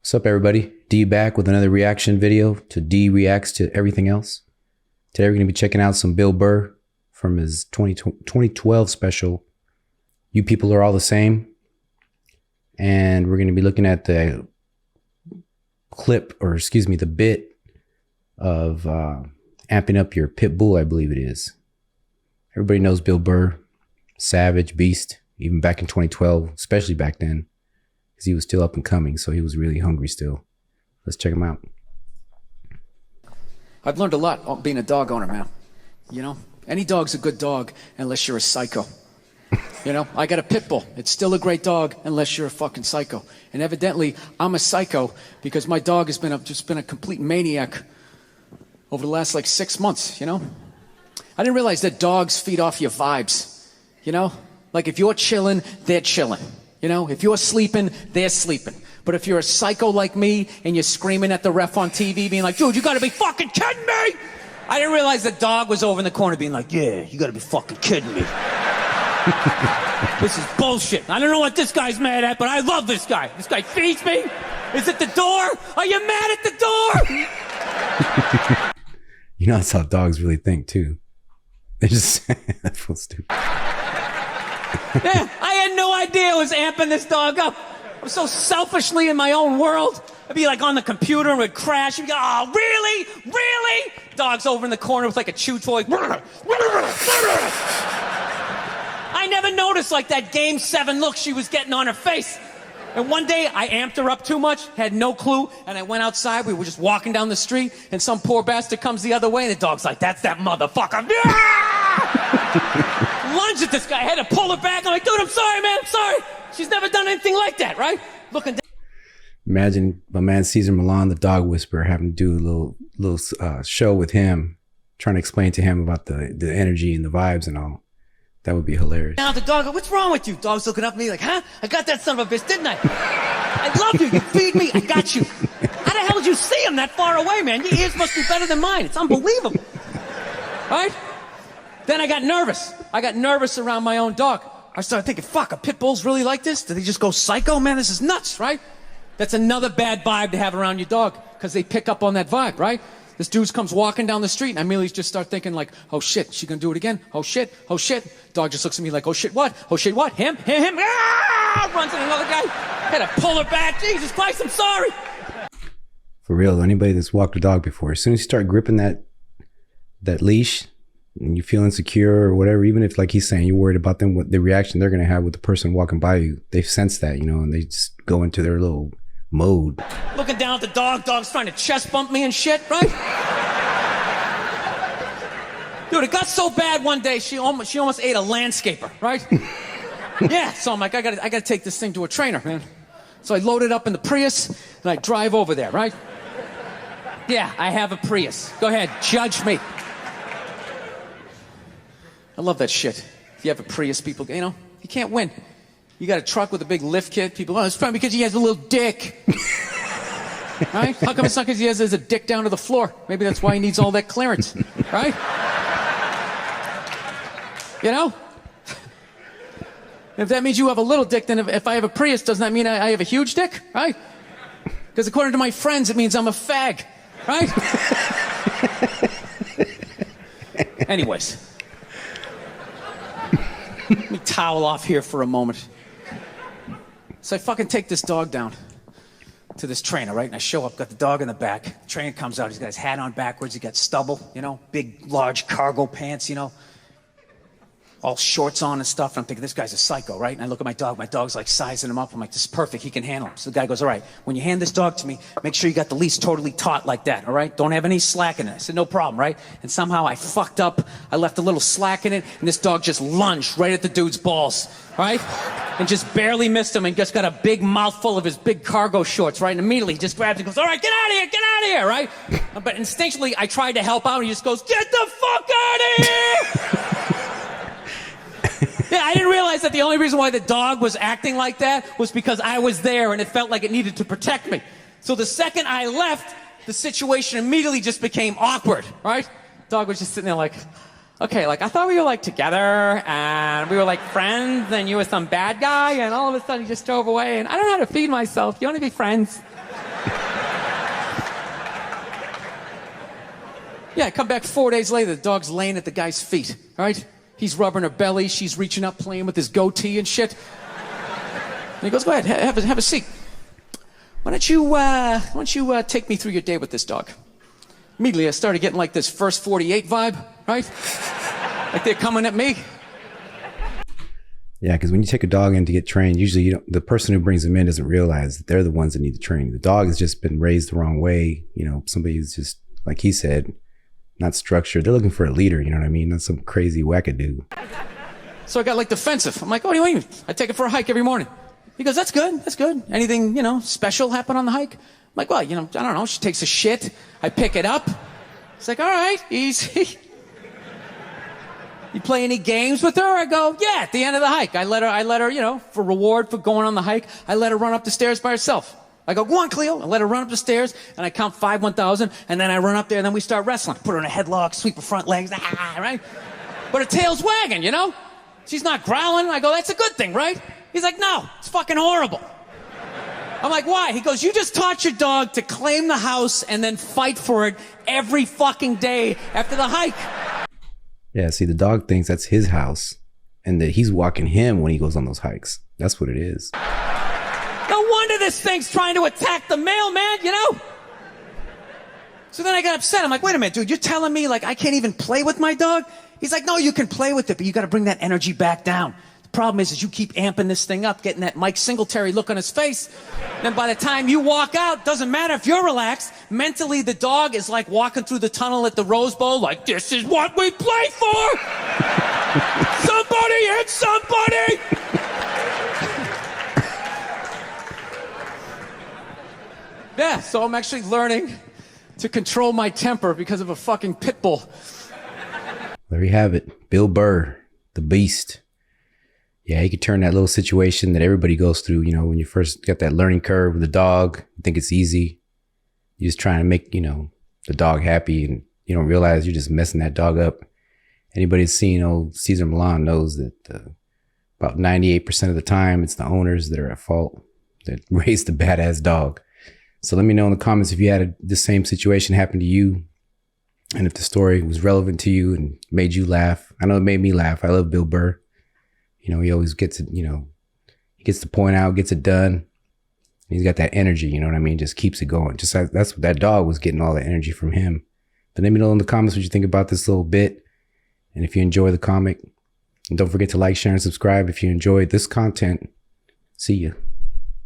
What's up, everybody? D back with another reaction video to D reacts to everything else. Today we're going to be checking out some Bill Burr from his 2012 special, You People Are All the Same. And we're going to be looking at the clip, or excuse me, the bit of amping up your Pitbull, I believe it is. Everybody knows Bill Burr, savage, beast, even back in 2012, especially back then, because he was still up and coming, so he was really hungry still. Let's check him out. I've learned a lot being a dog owner, man. You know, any dog's a good dog unless you're a psycho. You know, I got a Pitbull. It's still a great dog unless you're a fucking psycho. And evidently, I'm a psycho because my dog has been just been a complete maniac over the last like 6 months, you know? I didn't realize that dogs feed off your vibes, you know? Like if you're chilling, they're chilling. You know, if you're sleeping, they're sleeping. But if you're a psycho like me and you're screaming at the ref on TV being like, dude, you gotta be fucking kidding me! I didn't realize the dog was over in the corner being like, yeah, you gotta be fucking kidding me. This is bullshit. I don't know what this guy's mad at, but I love this guy. This guy feeds me. Is it the door? Are you mad at the door? You know, that's how dogs really think too. They just, that feels stupid. Yeah, I had no idea I was amping this dog up. I'm so selfishly in my own world. I'd be like on the computer and would crash. You'd be like, oh, really? Really? Dog's over in the corner with like a chew toy. I never noticed like that Game 7 look she was getting on her face. And one day I amped her up too much, had no clue, and I went outside. We were just walking down the street, and some poor bastard comes the other way, and the dog's like, that's that motherfucker. Lunge at this guy. I had to pull her back. I'm like, dude, I'm sorry, man. I'm sorry. She's never done anything like that, right? Looking down. Imagine my man Caesar Milan, the dog whisperer, having to do a little show with him, trying to explain to him about the energy and the vibes and all. That would be hilarious. Now the dog, what's wrong with you? Dog's looking up at me like, huh? I got that son of a bitch, didn't I? I love you. You feed me. I got you. How the hell did you see him that far away, man? Your ears must be better than mine. It's unbelievable. Right? Then I got nervous. I got nervous around my own dog. I started thinking, fuck, are pit bulls really like this? Do they just go psycho? Man, this is nuts, right? That's another bad vibe to have around your dog because they pick up on that vibe, right? This dude comes walking down the street and I immediately just start thinking like, oh shit, she gonna do it again? Oh shit, oh shit. Dog just looks at me like, oh shit, what? Oh shit, what? Him? Ah! Runs at another guy. Had to pull her back. Jesus Christ, I'm sorry. For real, anybody that's walked a dog before, as soon as you start gripping that leash and you feel insecure or whatever, even if, like he's saying, you're worried about them, what the reaction they're gonna have with the person walking by you, they've sensed that, you know, and they just go into their little mode. Looking down at the dog's trying to chest bump me and shit, right? Dude, it got so bad one day, she almost ate a landscaper, right? Yeah, so I'm like, I gotta take this thing to a trainer, man. So I load it up in the Prius, and I drive over there, right? Yeah, I have a Prius. Go ahead, judge me. I love that shit. If you have a Prius, people, you know, you can't win. You got a truck with a big lift kit. People, oh, it's probably because he has a little dick. Right? How come it's not because he has a dick down to the floor? Maybe that's why he needs all that clearance. Right? You know? If that means you have a little dick, then if I have a Prius, doesn't that mean I have a huge dick? Right? Because according to my friends, it means I'm a fag. Right? Anyways. Let me towel off here for a moment. So I fucking take this dog down to this trainer, right? And I show up, got the dog in the back. The trainer comes out, he's got his hat on backwards, he got stubble, you know, big, large cargo pants, you know, all shorts on and stuff. And I'm thinking, this guy's a psycho, right? And I look at my dog's like sizing him up. I'm like, this is perfect, he can handle him. So the guy goes, all right, when you hand this dog to me, make sure you got the leash totally taut like that, all right? Don't have any slack in it. I said, no problem, right? And somehow I fucked up, I left a little slack in it, and this dog just lunged right at the dude's balls, right? And just barely missed him and just got a big mouthful of his big cargo shorts, right? And immediately he just grabs it and goes, all right, get out of here, right? But instinctually, I tried to help out, and he just goes, get the fuck out of here! Yeah, I didn't realize that the only reason why the dog was acting like that was because I was there and it felt like it needed to protect me. So the second I left, the situation immediately just became awkward, right? Dog was just sitting there like, okay, like I thought we were like together and we were like friends and you were some bad guy and all of a sudden you just drove away and I don't know how to feed myself. You want to be friends? Yeah, I come back 4 days later, the dog's laying at the guy's feet, all right? He's rubbing her belly, she's reaching up, playing with his goatee and shit. And he goes, go ahead, have a seat. Why don't you take me through your day with this dog? Immediately, I started getting like this First 48 vibe, right? Like they're coming at me. Yeah, because when you take a dog in to get trained, usually the person who brings them in doesn't realize that they're the ones that need the training. The dog has just been raised the wrong way. Somebody who's just, like he said, not structured. They're looking for a leader, you know what I mean? Not some crazy wackadoo. So I got like defensive. I'm like, oh, what do you mean? I take it for a hike every morning. He goes, that's good, that's good. Anything, special happen on the hike? I'm like, well, I don't know. She takes a shit. I pick it up. It's like, all right, easy. You play any games with her? I go, yeah, at the end of the hike. I let her, for reward for going on the hike, I let her run up the stairs by herself. I go, go on, Cleo. I let her run up the stairs, and I count 5 1,000, and then I run up there, and then we start wrestling. Put her in a headlock, sweep her front legs, right? But her tail's wagging, She's not growling. I go, that's a good thing, right? He's like, no, it's fucking horrible. I'm like, why? He goes, you just taught your dog to claim the house and then fight for it every fucking day after the hike. Yeah, see, the dog thinks that's his house and that he's walking him when he goes on those hikes. That's what it is. No wonder this thing's trying to attack the mailman, So then I got upset. I'm like, wait a minute, dude, you're telling me like I can't even play with my dog? He's like, no, you can play with it, but you got to bring that energy back down. The problem is you keep amping this thing up, getting that Mike Singletary look on his face. Then by the time you walk out, doesn't matter if you're relaxed. Mentally, the dog is like walking through the tunnel at the Rose Bowl, like, this is what we play for! Somebody hit somebody! Yeah, so I'm actually learning to control my temper because of a fucking pit bull. There you have it. Bill Burr, the beast. Yeah, he could turn that little situation that everybody goes through, when you first get that learning curve with the dog, you think it's easy. You're just trying to make, the dog happy, and you don't realize you're just messing that dog up. Anybody that's seen old Cesar Millan knows that about 98% of the time, it's the owners that are at fault that raised the badass dog. So let me know in the comments if you had the same situation happen to you, and if the story was relevant to you and made you laugh. I know it made me laugh. I love Bill Burr. He always gets it, he gets the point out, gets it done. He's got that energy, you know what I mean? Just keeps it going. Just like that's what that dog was getting all the energy from him. But let me know in the comments what you think about this little bit. And if you enjoy the comic, and don't forget to like, share, and subscribe if you enjoyed this content. See ya.